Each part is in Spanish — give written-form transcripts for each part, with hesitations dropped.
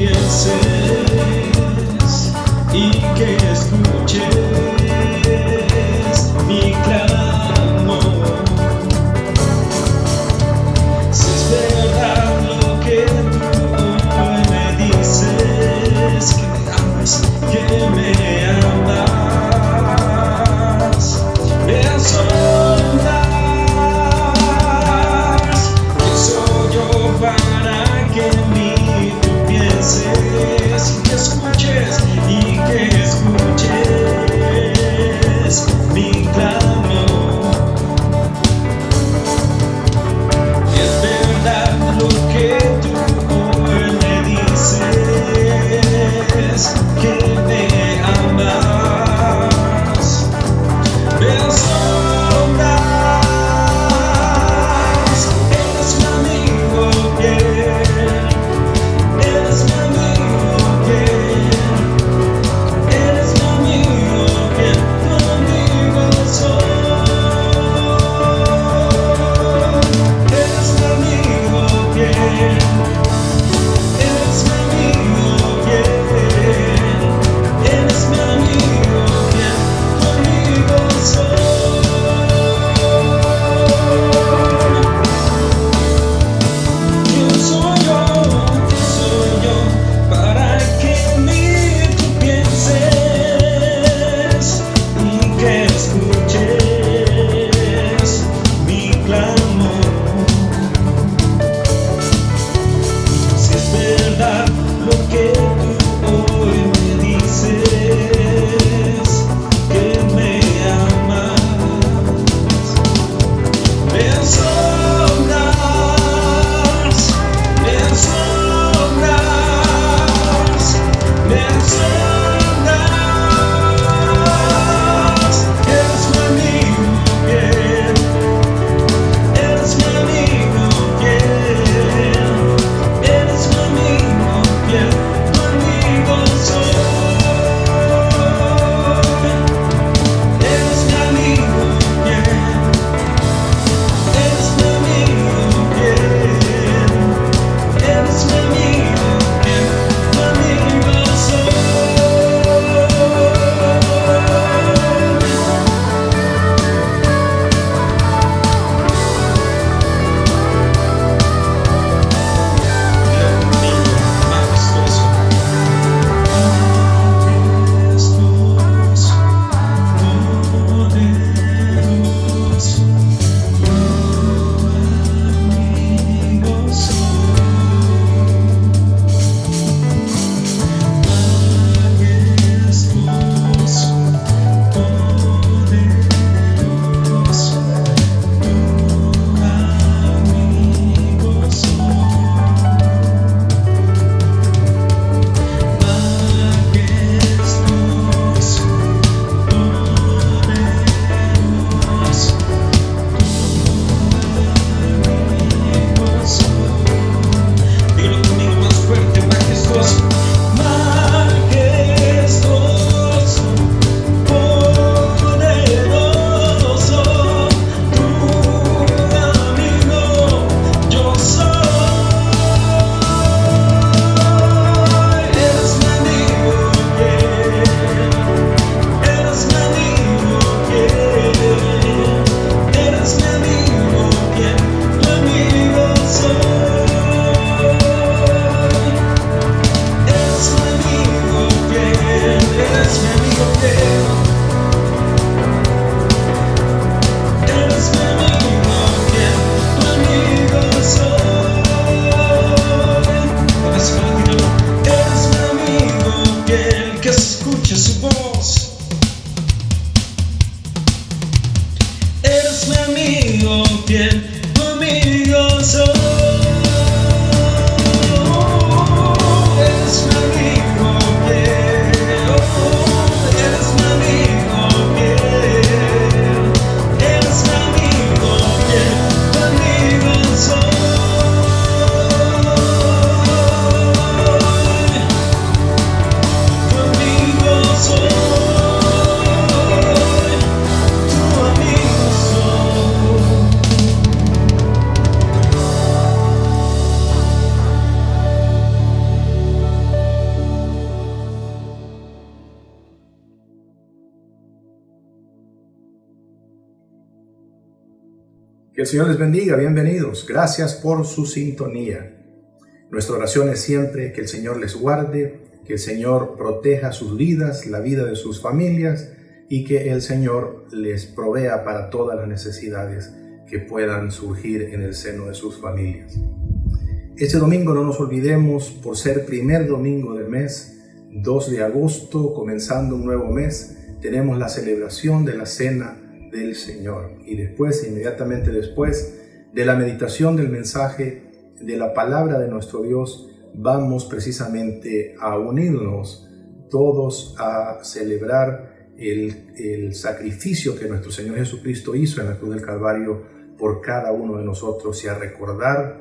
pienses y que escuches mi clamor. Si es verdad lo que tú hoy me dices, que me amas, que me amas, me asombras. ¿Quién soy yo para que en mí tú pienses? Que el Señor les bendiga, bienvenidos. Gracias por su sintonía. Nuestra oración es siempre que el Señor les guarde, que el Señor proteja sus vidas, la vida de sus familias y que el Señor les provea para todas las necesidades que puedan surgir en el seno de sus familias. Este domingo no nos olvidemos, por ser primer domingo del mes, 2 de agosto, comenzando un nuevo mes, tenemos la celebración de la Cena del Señor. Y después, inmediatamente después de la meditación del mensaje de la palabra de nuestro Dios, vamos precisamente a unirnos todos a celebrar el sacrificio que nuestro Señor Jesucristo hizo en la cruz del Calvario por cada uno de nosotros y a recordar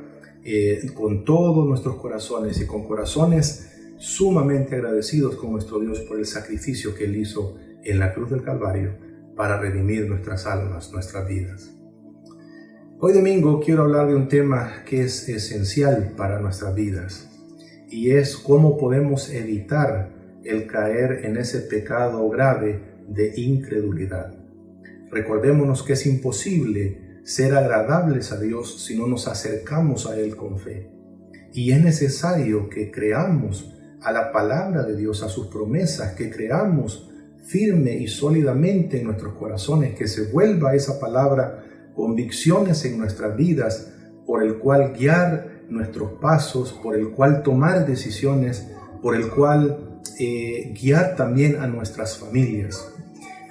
con todos nuestros corazones y con corazones sumamente agradecidos con nuestro Dios por el sacrificio que Él hizo en la cruz del Calvario para redimir nuestras almas, nuestras vidas. Hoy domingo quiero hablar de un tema que es esencial para nuestras vidas y es cómo podemos evitar el caer en ese pecado grave de incredulidad. Recordémonos que es imposible ser agradables a Dios si no nos acercamos a Él con fe. Y es necesario que creamos a la palabra de Dios, a sus promesas, que creamos firme y sólidamente en nuestros corazones, que se vuelva esa palabra convicciones en nuestras vidas, por el cual guiar nuestros pasos, por el cual tomar decisiones, por el cual guiar también a nuestras familias.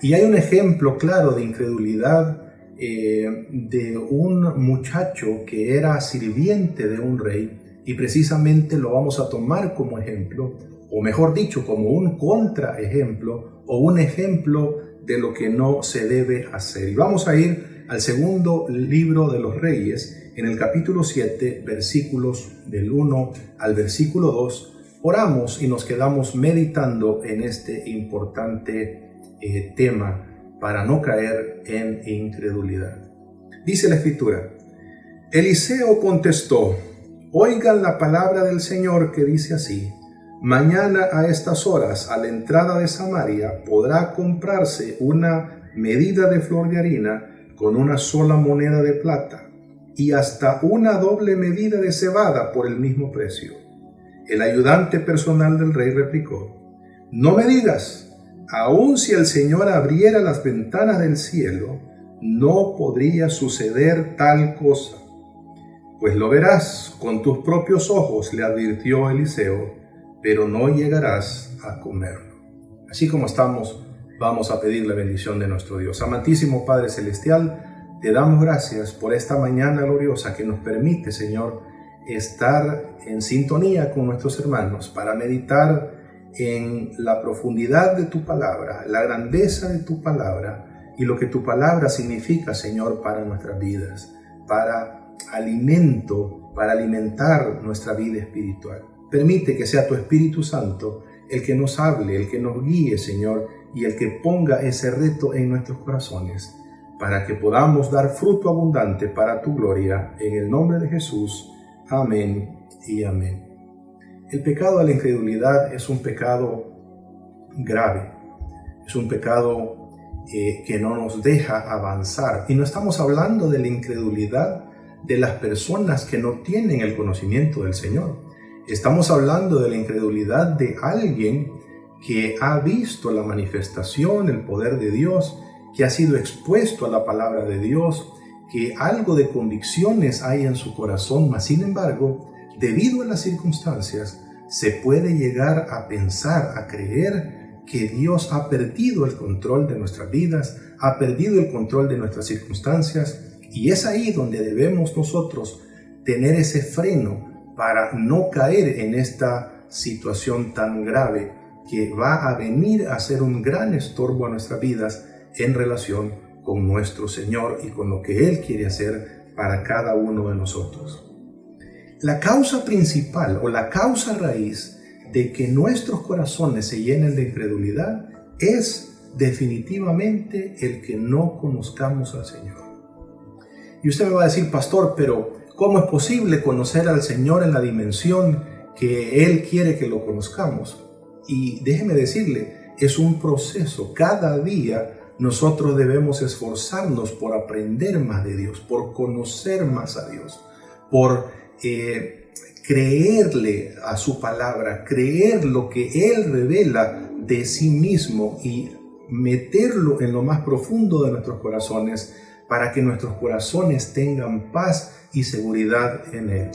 Y hay un ejemplo claro de incredulidad de un muchacho que era sirviente de un rey, y precisamente lo vamos a tomar como ejemplo, o mejor dicho, como un contraejemplo o un ejemplo de lo que no se debe hacer. Y vamos a ir al segundo libro de los Reyes, en el capítulo 7, versículos del 1 al versículo 2. Oramos y nos quedamos meditando en este importante tema para no caer en incredulidad. Dice la Escritura: Eliseo contestó: oigan la palabra del Señor que dice así: mañana a estas horas, a la entrada de Samaria, podrá comprarse una medida de flor de harina con una sola moneda de plata, y hasta una doble medida de cebada por el mismo precio. El ayudante personal del rey replicó: no me digas, aun si el Señor abriera las ventanas del cielo, no podría suceder tal cosa. Pues lo verás con tus propios ojos, le advirtió Eliseo, pero no llegarás a comerlo. Así como estamos, vamos a pedir la bendición de nuestro Dios. Amantísimo Padre Celestial, te damos gracias por esta mañana gloriosa que nos permite, Señor, estar en sintonía con nuestros hermanos para meditar en la profundidad de tu palabra, la grandeza de tu palabra y lo que tu palabra significa, Señor, para nuestras vidas, para alimento, para alimentar nuestra vida espiritual. Permite que sea tu Espíritu Santo el que nos hable, el que nos guíe, Señor, y el que ponga ese reto en nuestros corazones, para que podamos dar fruto abundante para tu gloria. En el nombre de Jesús. Amén y amén. El pecado de la incredulidad es un pecado grave, es un pecado que no nos deja avanzar. Y no estamos hablando de la incredulidad de las personas que no tienen el conocimiento del Señor. Estamos hablando de la incredulidad de alguien que ha visto la manifestación, el poder de Dios, que ha sido expuesto a la palabra de Dios, que algo de convicciones hay en su corazón, mas sin embargo, debido a las circunstancias, se puede llegar a pensar, a creer que Dios ha perdido el control de nuestras vidas, ha perdido el control de nuestras circunstancias, y es ahí donde debemos nosotros tener ese freno para no caer en esta situación tan grave que va a venir a ser un gran estorbo a nuestras vidas en relación con nuestro Señor y con lo que Él quiere hacer para cada uno de nosotros. La causa principal o la causa raíz de que nuestros corazones se llenen de incredulidad es definitivamente el que no conozcamos al Señor. Y usted me va a decir: pastor, pero ¿cómo es posible conocer al Señor en la dimensión que Él quiere que lo conozcamos? Y déjeme decirle, es un proceso. Cada día nosotros debemos esforzarnos por aprender más de Dios, por conocer más a Dios, por creerle a su palabra, creer lo que Él revela de sí mismo y meterlo en lo más profundo de nuestros corazones para que nuestros corazones tengan paz y seguridad en Él.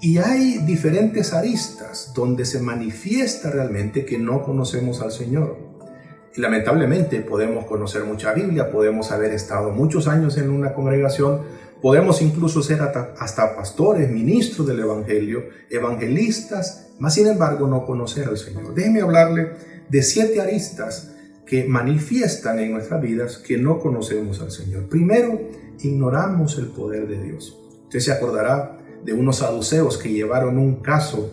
Y hay diferentes aristas donde se manifiesta realmente que no conocemos al Señor. Y lamentablemente podemos conocer mucha Biblia, podemos haber estado muchos años en una congregación, podemos incluso ser hasta pastores, ministros del Evangelio, evangelistas, mas sin embargo no conocer al Señor. Déjeme hablarle de 7 aristas que manifiestan en nuestras vidas que no conocemos al Señor. Primero, ignoramos el poder de Dios. Usted se acordará de unos saduceos que llevaron un caso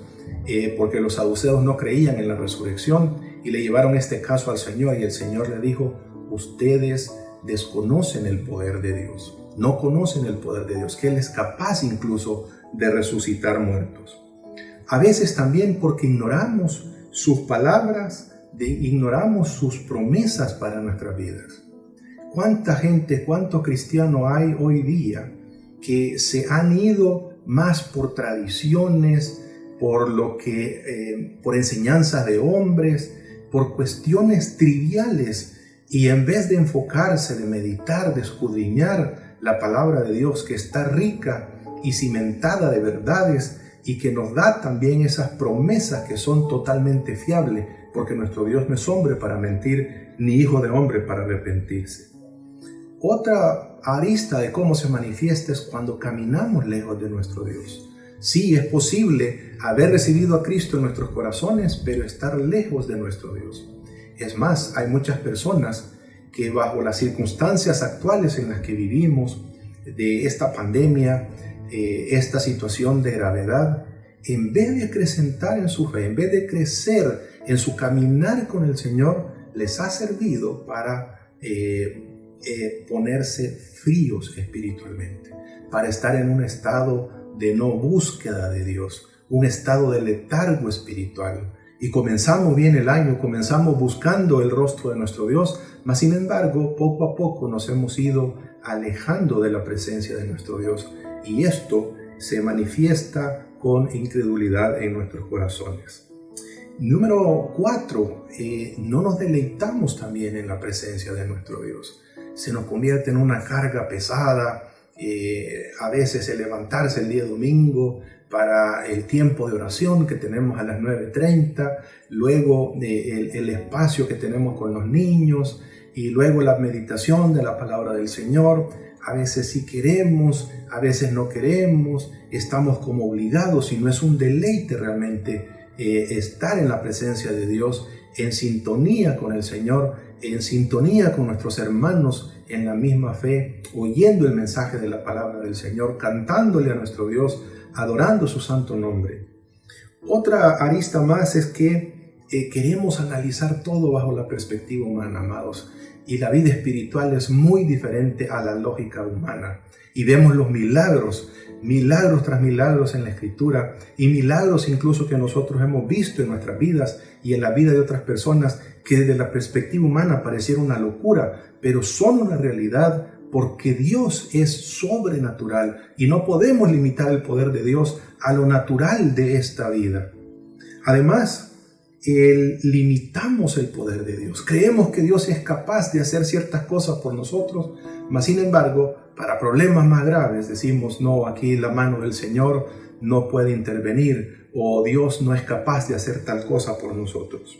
porque los saduceos no creían en la resurrección y le llevaron este caso al Señor y el Señor le dijo: ustedes desconocen el poder de Dios, no conocen el poder de Dios, que Él es capaz incluso de resucitar muertos. A veces también porque ignoramos sus palabras, ignoramos sus promesas para nuestras vidas. ¿Cuánta gente, cuántos cristianos hay hoy día que se han ido más por tradiciones, por enseñanzas de hombres, por cuestiones triviales, y en vez de enfocarse, de meditar, de escudriñar la palabra de Dios, que está rica y cimentada de verdades y que nos da también esas promesas que son totalmente fiables, porque nuestro Dios no es hombre para mentir, ni hijo de hombre para arrepentirse. Otra arista de cómo se manifiesta es cuando caminamos lejos de nuestro Dios. Sí, es posible haber recibido a Cristo en nuestros corazones, pero estar lejos de nuestro Dios. Es más, hay muchas personas que bajo las circunstancias actuales en las que vivimos, de esta pandemia, esta situación de gravedad, en vez de acrecentar en su fe, en vez de crecer en su caminar con el Señor, les ha servido para ponerse fríos espiritualmente, para estar en un estado de no búsqueda de Dios, un estado de letargo espiritual. Y comenzamos bien el año, comenzamos buscando el rostro de nuestro Dios, mas sin embargo, poco a poco nos hemos ido alejando de la presencia de nuestro Dios. Y esto se manifiesta con incredulidad en nuestros corazones. Número 4, no nos deleitamos también en la presencia de nuestro Dios. Se nos convierte en una carga pesada, a veces el levantarse el día domingo para el tiempo de oración que tenemos a las 9:30, luego el espacio que tenemos con los niños y luego la meditación de la palabra del Señor. A veces sí queremos, a veces no queremos, estamos como obligados y no es un deleite realmente estar en la presencia de Dios, en sintonía con el Señor, en sintonía con nuestros hermanos en la misma fe, oyendo el mensaje de la palabra del Señor, cantándole a nuestro Dios, adorando su santo nombre. Otra arista más es que queremos analizar todo bajo la perspectiva humana, amados, y la vida espiritual es muy diferente a la lógica humana. Y vemos los milagros tras milagros en la Escritura, y milagros incluso que nosotros hemos visto en nuestras vidas y en la vida de otras personas que desde la perspectiva humana pareciera una locura, pero son una realidad porque Dios es sobrenatural y no podemos limitar el poder de Dios a lo natural de esta vida. Además, limitamos el poder de Dios. Creemos que Dios es capaz de hacer ciertas cosas por nosotros, mas sin embargo, para problemas más graves decimos: no, aquí la mano del Señor no puede intervenir, o Dios no es capaz de hacer tal cosa por nosotros.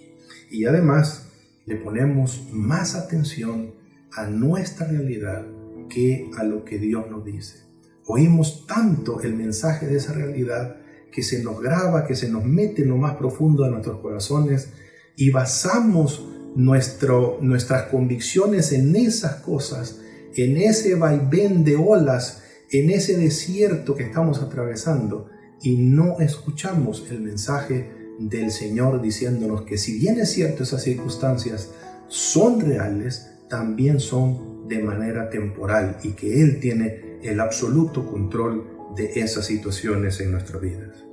Y además le ponemos más atención a nuestra realidad que a lo que Dios nos dice. Oímos tanto el mensaje de esa realidad que se nos graba, que se nos mete en lo más profundo de nuestros corazones, y basamos nuestras convicciones en esas cosas, en ese vaivén de olas, en ese desierto que estamos atravesando, y no escuchamos el mensaje del Señor diciéndonos que si bien es cierto esas circunstancias son reales, también son de manera temporal y que Él tiene el absoluto control de esas situaciones en nuestras vidas.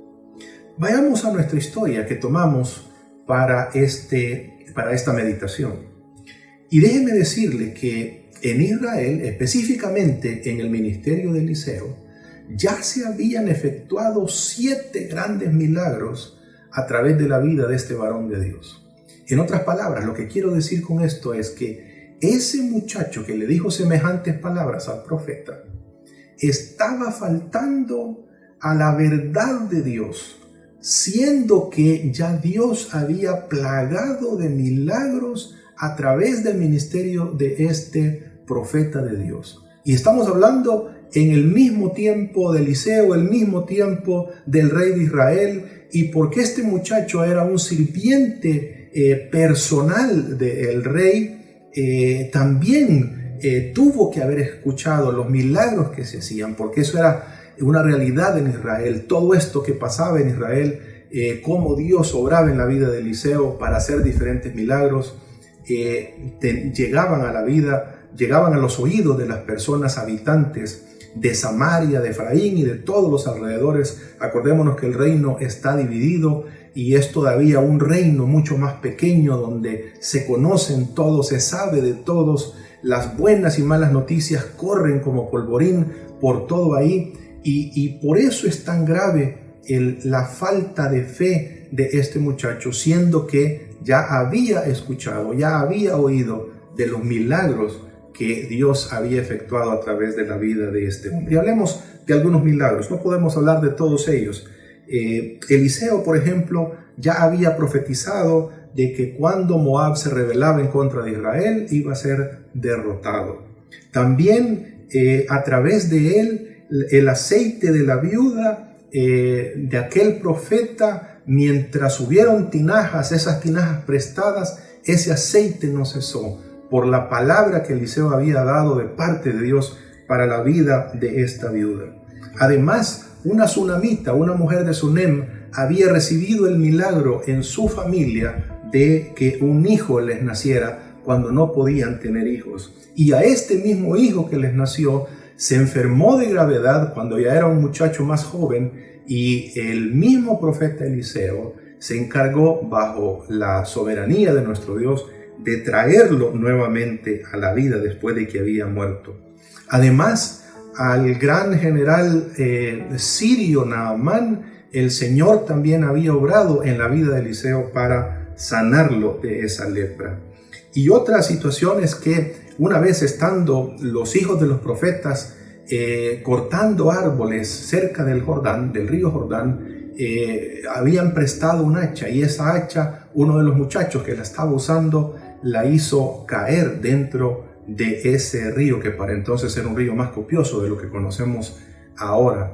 Vayamos a nuestra historia que tomamos para esta meditación. Y déjeme decirle que en Israel, específicamente en el ministerio de Eliseo, ya se habían efectuado 7 grandes milagros a través de la vida de este varón de Dios. En otras palabras, lo que quiero decir con esto es que ese muchacho que le dijo semejantes palabras al profeta estaba faltando a la verdad de Dios, siendo que ya Dios había plagado de milagros a través del ministerio de este profeta de Dios. Y estamos hablando en el mismo tiempo de Eliseo, el mismo tiempo del rey de Israel, y porque este muchacho era un sirviente personal del rey, también tuvo que haber escuchado los milagros que se hacían, porque eso era una realidad en Israel. Todo esto que pasaba en Israel, cómo Dios obraba en la vida de Eliseo para hacer diferentes milagros, llegaban a la vida, llegaban a los oídos de las personas habitantes de Samaria, de Efraín y de todos los alrededores. Acordémonos que el reino está dividido y es todavía un reino mucho más pequeño donde se conocen todos, se sabe de todos, las buenas y malas noticias corren como polvorín por todo ahí, y por eso es tan grave la falta de fe de este muchacho, siendo que ya había escuchado, ya había oído de los milagros que Dios había efectuado a través de la vida de este hombre. Y hablemos de algunos milagros, no podemos hablar de todos ellos. Eliseo, por ejemplo, ya había profetizado de que cuando Moab se rebelaba en contra de Israel, iba a ser derrotado. También a través de él, el aceite de la viuda de aquel profeta, mientras hubieron tinajas, esas tinajas prestadas, ese aceite no cesó, por la palabra que Eliseo había dado de parte de Dios para la vida de esta viuda. Además, una sunamita, una mujer de Sunem, había recibido el milagro en su familia de que un hijo les naciera cuando no podían tener hijos. Y a este mismo hijo que les nació se enfermó de gravedad cuando ya era un muchacho más joven, y el mismo profeta Eliseo se encargó, bajo la soberanía de nuestro Dios, de traerlo nuevamente a la vida después de que había muerto. Además, al gran general sirio Naamán, el Señor también había obrado en la vida de Eliseo para sanarlo de esa lepra. Y otra situación es que una vez estando los hijos de los profetas cortando árboles cerca del Jordán, del río Jordán, habían prestado un hacha, y esa hacha, uno de los muchachos que la estaba usando, la hizo caer dentro de ese río, que para entonces era un río más copioso de lo que conocemos ahora,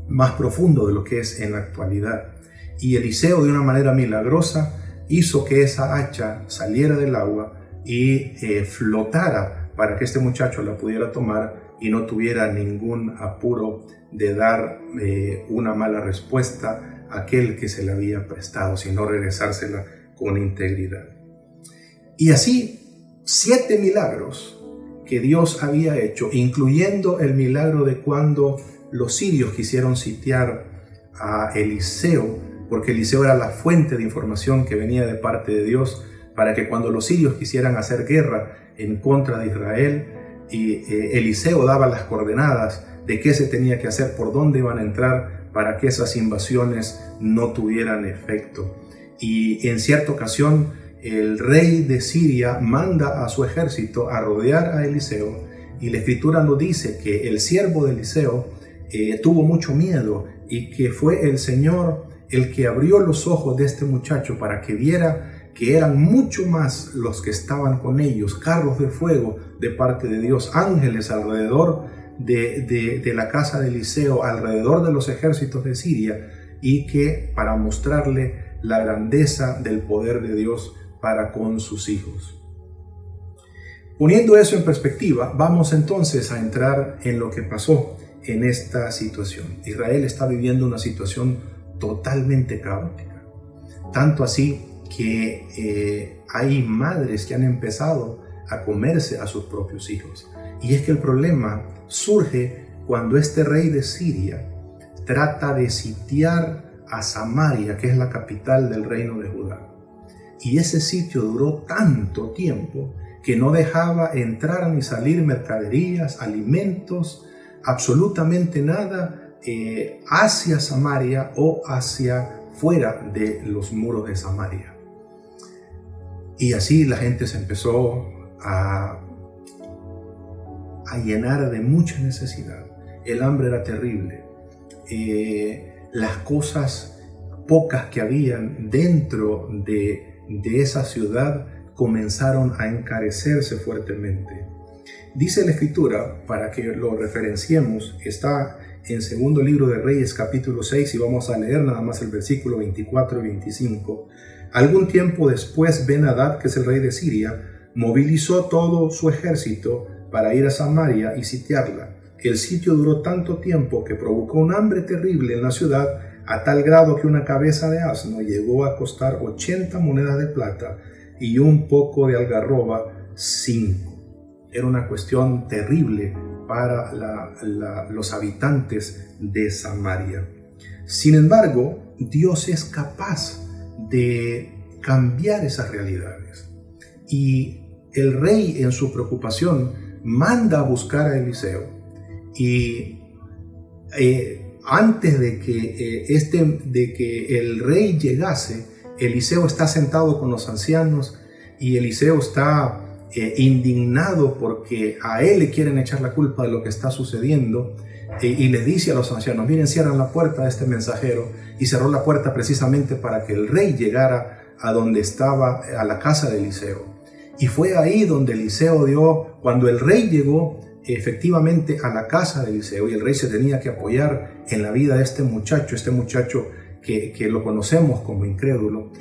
más profundo de lo que es en la actualidad. Y Eliseo, de una manera milagrosa, hizo que esa hacha saliera del agua y flotara para que este muchacho la pudiera tomar y no tuviera ningún apuro de dar una mala respuesta a aquel que se la había prestado, sino regresársela con integridad. Y así, 7 milagros que Dios había hecho, incluyendo el milagro de cuando los sirios quisieron sitiar a Eliseo, porque Eliseo era la fuente de información que venía de parte de Dios, para que cuando los sirios quisieran hacer guerra en contra de Israel, y Eliseo daba las coordenadas de qué se tenía que hacer, por dónde iban a entrar, para que esas invasiones no tuvieran efecto. Y en cierta ocasión, el rey de Siria manda a su ejército a rodear a Eliseo, y la escritura nos dice que el siervo de Eliseo tuvo mucho miedo, y que fue el Señor el que abrió los ojos de este muchacho para que viera que eran mucho más los que estaban con ellos, carros de fuego de parte de Dios, ángeles alrededor de la casa de Eliseo, alrededor de los ejércitos de Siria, y que para mostrarle la grandeza del poder de Dios para con sus hijos. Poniendo eso en perspectiva, vamos entonces a entrar en lo que pasó en esta situación. Israel está viviendo una situación totalmente caótica, tanto así que hay madres que han empezado a comerse a sus propios hijos. Y es que el problema surge cuando este rey de Siria trata de sitiar a Samaria, que es la capital del reino de Judá. Y ese sitio duró tanto tiempo que no dejaba entrar ni salir mercaderías, alimentos, absolutamente nada hacia Samaria o hacia fuera de los muros de Samaria. Y así la gente se empezó a llenar de mucha necesidad. El hambre era terrible. Las cosas pocas que habían dentro de esa ciudad comenzaron a encarecerse fuertemente. Dice la Escritura, para que lo referenciemos, está en segundo libro de Reyes capítulo 6 y vamos a leer nada más el versículo 24 y 25. Algún tiempo después Ben-Hadad, que es el rey de Siria, movilizó todo su ejército para ir a Samaria y sitiarla. El sitio duró tanto tiempo que provocó un hambre terrible en la ciudad, a tal grado que una cabeza de asno llegó a costar 80 monedas de plata y un poco de algarroba 5. Era una cuestión terrible para los habitantes de Samaria. Sin embargo, Dios es capaz de cambiar esas realidades. Y el rey, en su preocupación, manda a buscar a Eliseo. Y antes de que el rey llegase, Eliseo está sentado con los ancianos y Eliseo está indignado porque a él le quieren echar la culpa de lo que está sucediendo, y le dice a los ancianos: miren, cierran la puerta de este mensajero, y cerró la puerta precisamente para que el rey llegara a donde estaba, a la casa de Eliseo. Y fue ahí donde Eliseo cuando el rey llegó efectivamente a la casa de Eliseo, y el rey se tenía que apoyar en la vida de este muchacho que lo conocemos como incrédulo,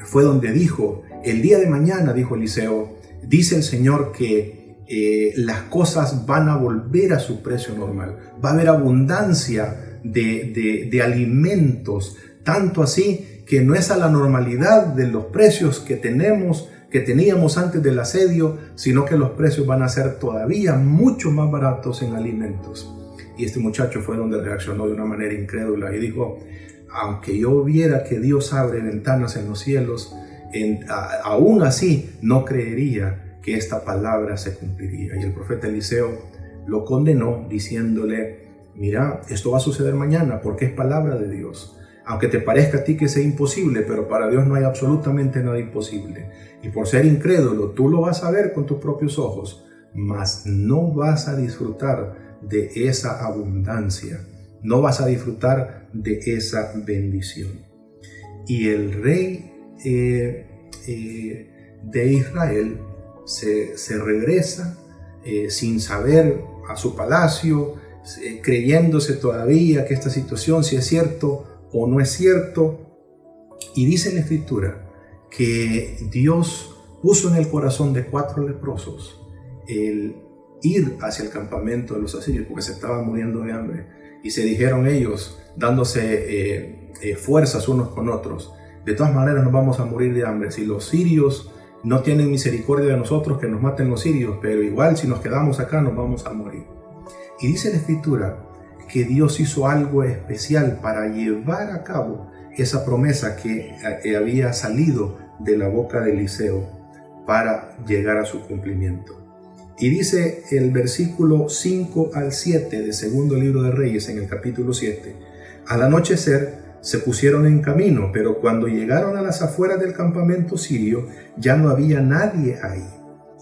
fue donde dijo: el día de mañana, dijo Eliseo, dice el Señor que las cosas van a volver a su precio normal, va a haber abundancia de alimentos, tanto así que no es a la normalidad de los precios que teníamos antes del asedio, sino que los precios van a ser todavía mucho más baratos en alimentos. Y este muchacho fue donde reaccionó de una manera incrédula y dijo: aunque yo viera que Dios abre ventanas en los cielos, aún así no creería que esta palabra se cumpliría. Y el profeta Eliseo lo condenó diciéndole: mira, esto va a suceder mañana porque es palabra de Dios. Aunque te parezca a ti que sea imposible, pero para Dios no hay absolutamente nada imposible. Y por ser incrédulo, tú lo vas a ver con tus propios ojos, mas no vas a disfrutar de esa abundancia, no vas a disfrutar de esa bendición. Y el rey de Israel se regresa sin saber a su palacio, creyéndose todavía que esta situación, si es cierto o no es cierto. Y dice la Escritura que Dios puso en el corazón de 4 leprosos el ir hacia el campamento de los asirios, porque se estaban muriendo de hambre, y se dijeron ellos, dándose fuerzas unos con otros: de todas maneras nos vamos a morir de hambre. Si los sirios no tienen misericordia de nosotros, que nos maten los sirios, pero igual si nos quedamos acá nos vamos a morir. Y dice la Escritura que Dios hizo algo especial para llevar a cabo esa promesa que había salido de la boca de Eliseo para llegar a su cumplimiento. Y dice el versículo 5 al 7 de segundo libro de Reyes, en el capítulo 7: al anochecer se pusieron en camino, pero cuando llegaron a las afueras del campamento sirio ya no había nadie ahí.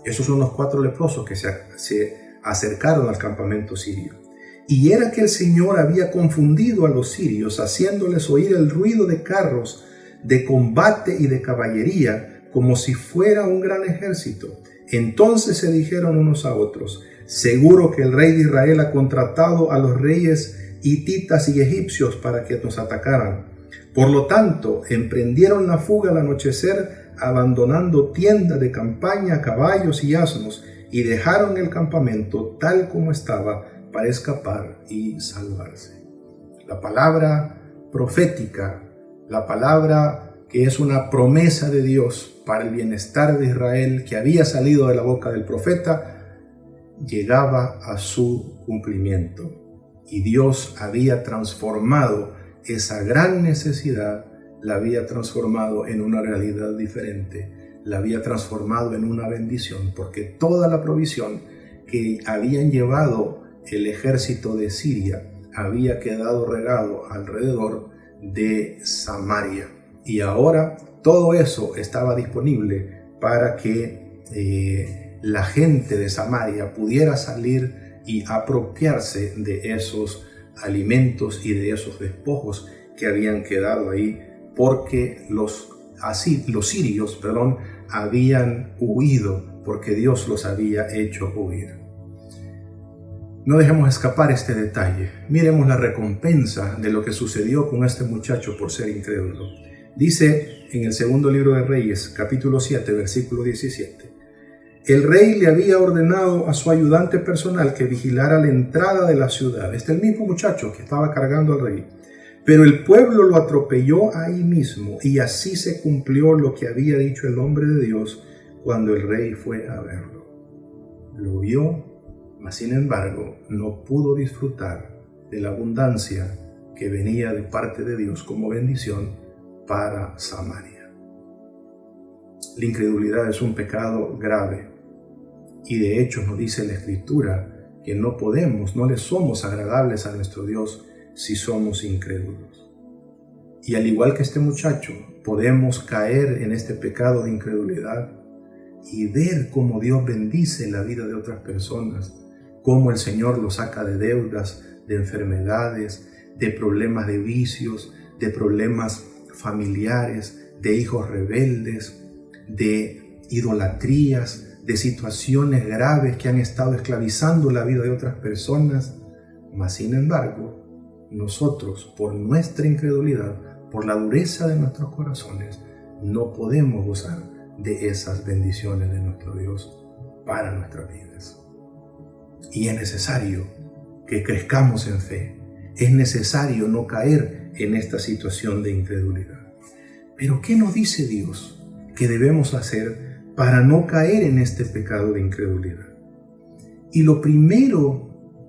Esos son los 4 leprosos que se acercaron al campamento sirio. Y era que el Señor había confundido a los sirios, haciéndoles oír el ruido de carros de combate y de caballería, como si fuera un gran ejército. Entonces se dijeron unos a otros: seguro que el rey de Israel ha contratado a los reyes hititas y egipcios para que nos atacaran. Por lo tanto, emprendieron la fuga al anochecer, abandonando tiendas de campaña, caballos y asnos, y dejaron el campamento tal como estaba para escapar y salvarse. La palabra profética, la palabra que es una promesa de Dios para el bienestar de Israel, que había salido de la boca del profeta, llegaba a su cumplimiento. Y Dios había transformado esa gran necesidad, la había transformado en una realidad diferente. la había transformado en una bendición, porque toda la provisión que habían llevado el ejército de Siria había quedado regado alrededor de Samaria. Y ahora todo eso estaba disponible para que la gente de Samaria pudiera salir y apropiarse de esos alimentos y de esos despojos que habían quedado ahí, porque los sirios habían huido, porque Dios los había hecho huir. No dejemos escapar este detalle. Miremos la recompensa de lo que sucedió con este muchacho por ser incrédulo. Dice en el segundo libro de Reyes, capítulo 7, versículo 17. El rey le había ordenado a su ayudante personal que vigilara la entrada de la ciudad. Este es el mismo muchacho que estaba cargando al rey. Pero el pueblo lo atropelló ahí mismo, y así se cumplió lo que había dicho el hombre de Dios cuando el rey fue a verlo. Lo vio, mas sin embargo no pudo disfrutar de la abundancia que venía de parte de Dios como bendición para Samaria. La incredulidad es un pecado grave, y de hecho nos dice la Escritura que no le somos agradables a nuestro Dios si somos incrédulos. Y al igual que este muchacho, podemos caer en este pecado de incredulidad y ver cómo Dios bendice la vida de otras personas, cómo el Señor los saca de deudas, de enfermedades, de problemas de vicios, de problemas familiares, de hijos rebeldes, de idolatrías, de situaciones graves que han estado esclavizando la vida de otras personas. Mas sin embargo, nosotros, por nuestra incredulidad, por la dureza de nuestros corazones, no podemos gozar de esas bendiciones de nuestro Dios para nuestras vidas. Y es necesario que crezcamos en fe. Es necesario no caer en esta situación de incredulidad. Pero ¿qué nos dice Dios que debemos hacer para no caer en este pecado de incredulidad? Y lo primero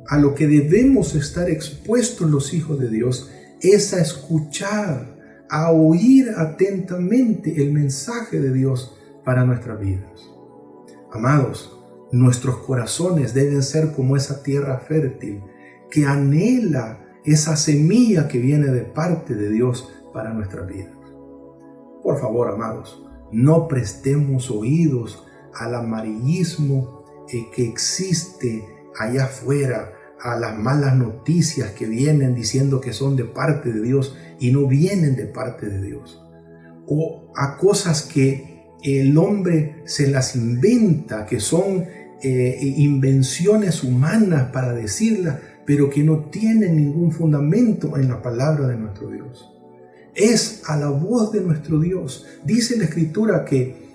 a lo que debemos estar expuestos los hijos de Dios es a escuchar, a oír atentamente el mensaje de Dios para nuestras vidas. Amados, nuestros corazones deben ser como esa tierra fértil que anhela esa semilla que viene de parte de Dios para nuestras vidas. Por favor, amados, no prestemos oídos al amarillismo que existe allá afuera, a las malas noticias que vienen diciendo que son de parte de Dios y no vienen de parte de Dios, o a cosas que el hombre se las inventa, que son invenciones humanas para decirlas, pero que no tienen ningún fundamento en la palabra de nuestro Dios. Es a la voz de nuestro Dios. Dice la Escritura que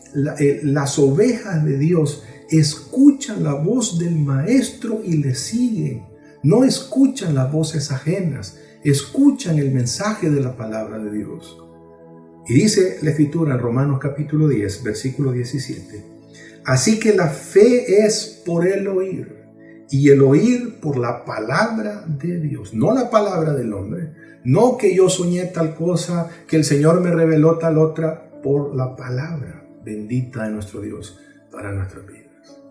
las ovejas de Dios escuchan la voz del Maestro y le siguen. No escuchan las voces ajenas, escuchan el mensaje de la palabra de Dios. Y dice la Escritura en Romanos capítulo 10, versículo 17. Así que la fe es por el oír, y el oír por la palabra de Dios, no la palabra del hombre, no que yo soñé tal cosa, que el Señor me reveló tal otra, por la palabra bendita de nuestro Dios para nuestras vidas.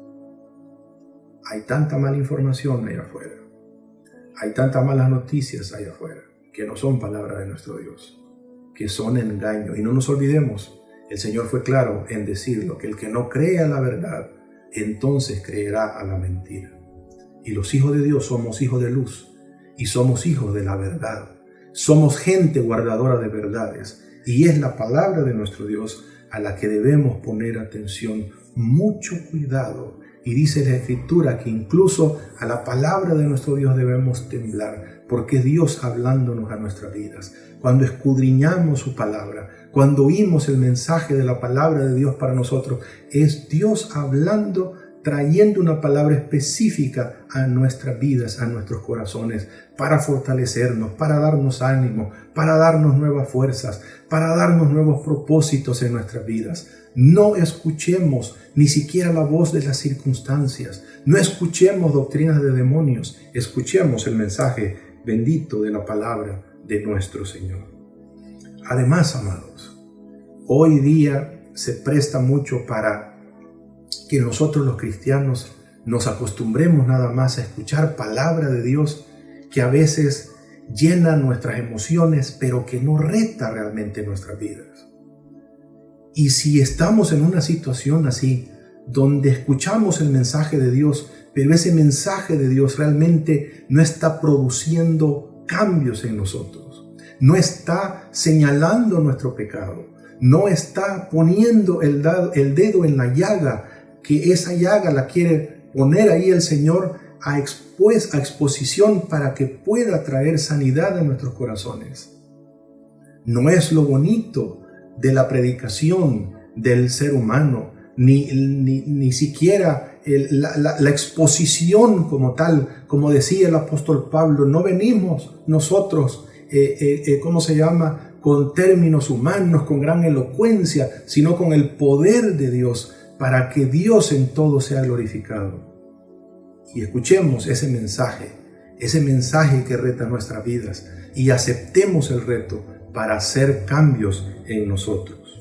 Hay tanta mala información allá afuera, hay tantas malas noticias allá afuera, que no son palabra de nuestro Dios, que son engaño. Y no nos olvidemos, el Señor fue claro en decirlo, que el que no cree a la verdad, entonces creerá a la mentira. Y los hijos de Dios somos hijos de luz y somos hijos de la verdad. Somos gente guardadora de verdades, y es la palabra de nuestro Dios a la que debemos poner atención, mucho cuidado. Y dice la Escritura que incluso a la palabra de nuestro Dios debemos temblar, porque es Dios hablándonos a nuestras vidas. Cuando escudriñamos su palabra, cuando oímos el mensaje de la palabra de Dios para nosotros, es Dios hablando, trayendo una palabra específica a nuestras vidas, a nuestros corazones, para fortalecernos, para darnos ánimo, para darnos nuevas fuerzas, para darnos nuevos propósitos en nuestras vidas. No escuchemos ni siquiera la voz de las circunstancias, no escuchemos doctrinas de demonios, escuchemos el mensaje bendito de la palabra de nuestro Señor. Además, amados, hoy día se presta mucho para que nosotros los cristianos nos acostumbremos nada más a escuchar palabra de Dios que a veces llena nuestras emociones, pero que no reta realmente nuestras vidas. Y si estamos en una situación así, donde escuchamos el mensaje de Dios, pero ese mensaje de Dios realmente no está produciendo cambios en nosotros, no está señalando nuestro pecado, no está poniendo el dedo en la llaga, que esa llaga la quiere poner ahí el Señor a exposición para que pueda traer sanidad a nuestros corazones. No es lo bonito de la predicación del ser humano, ni siquiera la exposición como tal, como decía el apóstol Pablo. No venimos nosotros, con términos humanos, con gran elocuencia, sino con el poder de Dios, para que Dios en todo sea glorificado. Y escuchemos ese mensaje que reta nuestras vidas, y aceptemos el reto para hacer cambios en nosotros.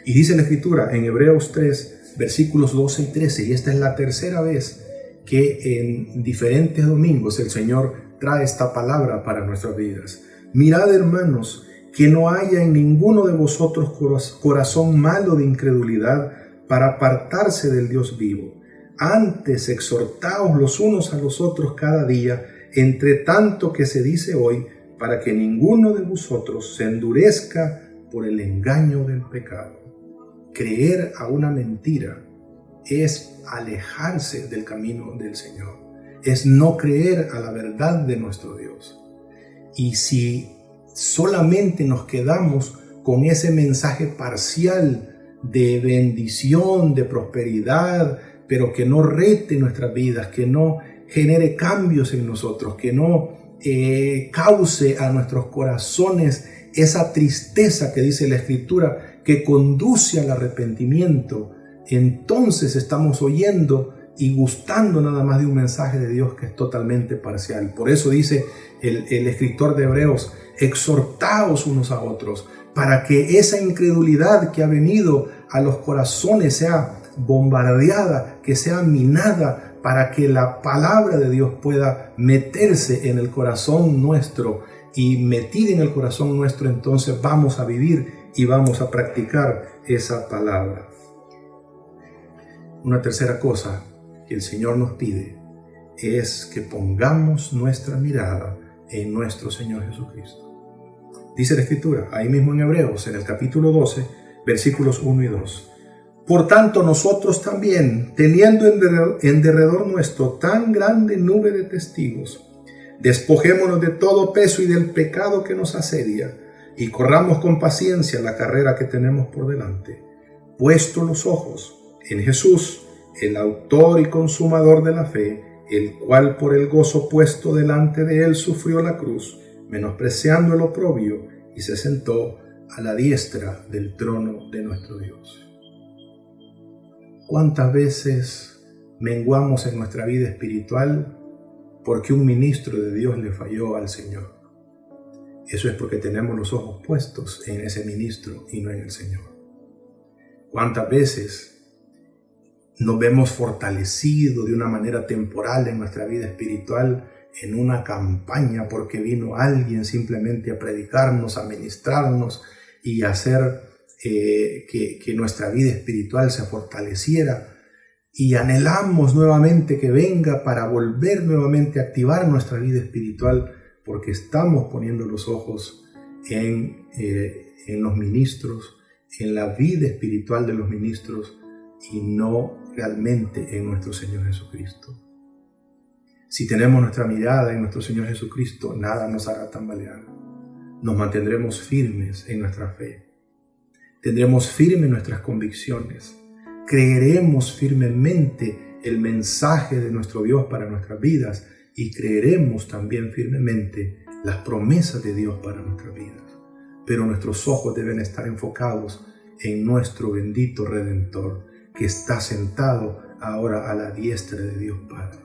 Y dice la Escritura en Hebreos 3, versículos 12 y 13, y esta es la tercera vez que en diferentes domingos el Señor trae esta palabra para nuestras vidas. Mirad, hermanos, que no haya en ninguno de vosotros corazón malo de incredulidad para apartarse del Dios vivo. Antes exhortaos los unos a los otros cada día, entre tanto que se dice hoy, para que ninguno de vosotros se endurezca por el engaño del pecado. Creer a una mentira es alejarse del camino del Señor, es no creer a la verdad de nuestro Dios. Y si solamente nos quedamos con ese mensaje parcial de bendición, de prosperidad, pero que no rete nuestras vidas, que no genere cambios en nosotros, que no cause a nuestros corazones esa tristeza que dice la Escritura, que conduce al arrepentimiento, entonces estamos oyendo y gustando nada más de un mensaje de Dios que es totalmente parcial. Por eso dice el escritor de Hebreos: exhortaos unos a otros, para que esa incredulidad que ha venido a los corazones sea bombardeada, que sea minada, para que la palabra de Dios pueda meterse en el corazón nuestro, y metida en el corazón nuestro, entonces vamos a vivir y vamos a practicar esa palabra. Una tercera cosa que el Señor nos pide es que pongamos nuestra mirada en nuestro Señor Jesucristo. Dice la Escritura, ahí mismo en Hebreos, en el capítulo 12, versículos 1 y 2. Por tanto, nosotros también, teniendo en derredor nuestro tan grande nube de testigos, despojémonos de todo peso y del pecado que nos asedia, y corramos con paciencia la carrera que tenemos por delante, puesto los ojos en Jesús, el autor y consumador de la fe, el cual por el gozo puesto delante de él sufrió la cruz, menospreciando el oprobio, y se sentó a la diestra del trono de nuestro Dios. ¿Cuántas veces menguamos en nuestra vida espiritual porque un ministro de Dios le falló al Señor? Eso es porque tenemos los ojos puestos en ese ministro y no en el Señor. ¿Cuántas veces nos vemos fortalecidos de una manera temporal en nuestra vida espiritual en una campaña porque vino alguien simplemente a predicarnos, a ministrarnos y a hacer que nuestra vida espiritual se fortaleciera, y anhelamos nuevamente que venga para volver nuevamente a activar nuestra vida espiritual, porque estamos poniendo los ojos en los ministros, en la vida espiritual de los ministros, y no realmente en nuestro Señor Jesucristo. Si tenemos nuestra mirada en nuestro Señor Jesucristo, nada nos hará tambalear. Nos mantendremos firmes en nuestra fe. Tendremos firmes nuestras convicciones. Creeremos firmemente el mensaje de nuestro Dios para nuestras vidas, y creeremos también firmemente las promesas de Dios para nuestras vidas. Pero nuestros ojos deben estar enfocados en nuestro bendito Redentor, que está sentado ahora a la diestra de Dios Padre.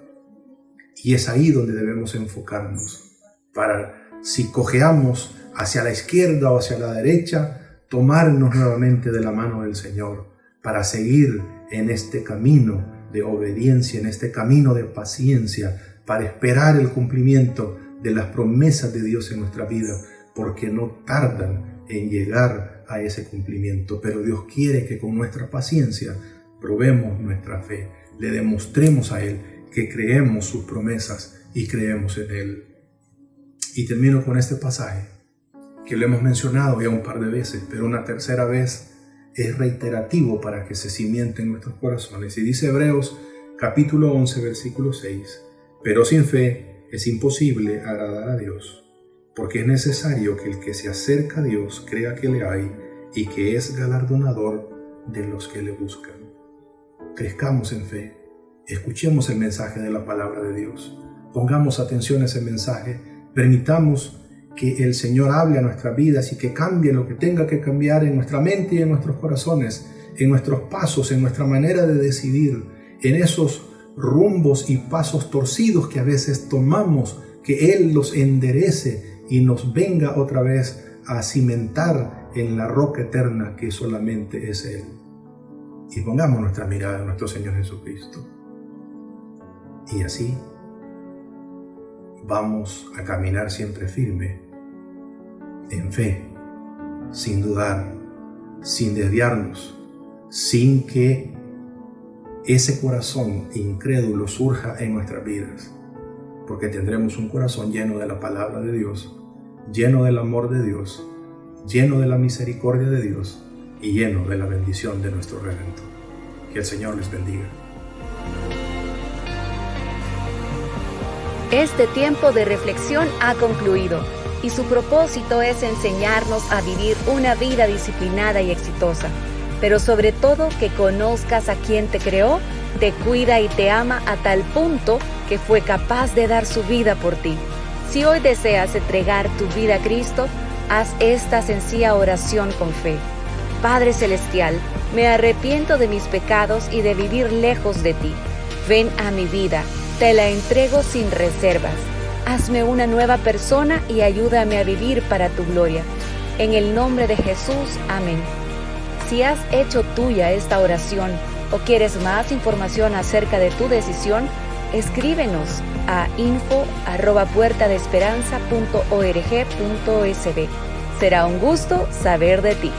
Y es ahí donde debemos enfocarnos, para, si cojeamos hacia la izquierda o hacia la derecha, tomarnos nuevamente de la mano del Señor para seguir en este camino de obediencia, en este camino de paciencia, para esperar el cumplimiento de las promesas de Dios en nuestra vida, porque no tardan en llegar a ese cumplimiento. Pero Dios quiere que con nuestra paciencia probemos nuestra fe, le demostremos a Él que creemos sus promesas y creemos en Él. Y termino con este pasaje, que lo hemos mencionado ya un par de veces, pero una tercera vez es reiterativo para que se cimiente en nuestros corazones. Y dice Hebreos capítulo 11, versículo 6, pero sin fe es imposible agradar a Dios, porque es necesario que el que se acerca a Dios crea que le hay y que es galardonador de los que le buscan. Crezcamos en fe, escuchemos el mensaje de la palabra de Dios, pongamos atención a ese mensaje, permitamos que el Señor hable a nuestras vidas y que cambie lo que tenga que cambiar en nuestra mente y en nuestros corazones, en nuestros pasos, en nuestra manera de decidir, en esos rumbos y pasos torcidos que a veces tomamos, que Él los enderece y nos venga otra vez a cimentar en la roca eterna que solamente es Él. Y pongamos nuestra mirada en nuestro Señor Jesucristo. Y así vamos a caminar siempre firme, en fe, sin dudar, sin desviarnos, sin que ese corazón incrédulo surja en nuestras vidas, porque tendremos un corazón lleno de la palabra de Dios, lleno del amor de Dios, lleno de la misericordia de Dios y lleno de la bendición de nuestro Redentor. Que el Señor les bendiga. Este tiempo de reflexión ha concluido y su propósito es enseñarnos a vivir una vida disciplinada y exitosa, pero sobre todo que conozcas a quien te creó, te cuida y te ama a tal punto que fue capaz de dar su vida por ti. Si hoy deseas entregar tu vida a Cristo, haz esta sencilla oración con fe. Padre Celestial, me arrepiento de mis pecados y de vivir lejos de ti. Ven a mi vida, te la entrego sin reservas. Hazme una nueva persona y ayúdame a vivir para tu gloria. En el nombre de Jesús, amén. Si has hecho tuya esta oración o quieres más información acerca de tu decisión, escríbenos a info@puertadesperanza.org.sb. Será un gusto saber de ti.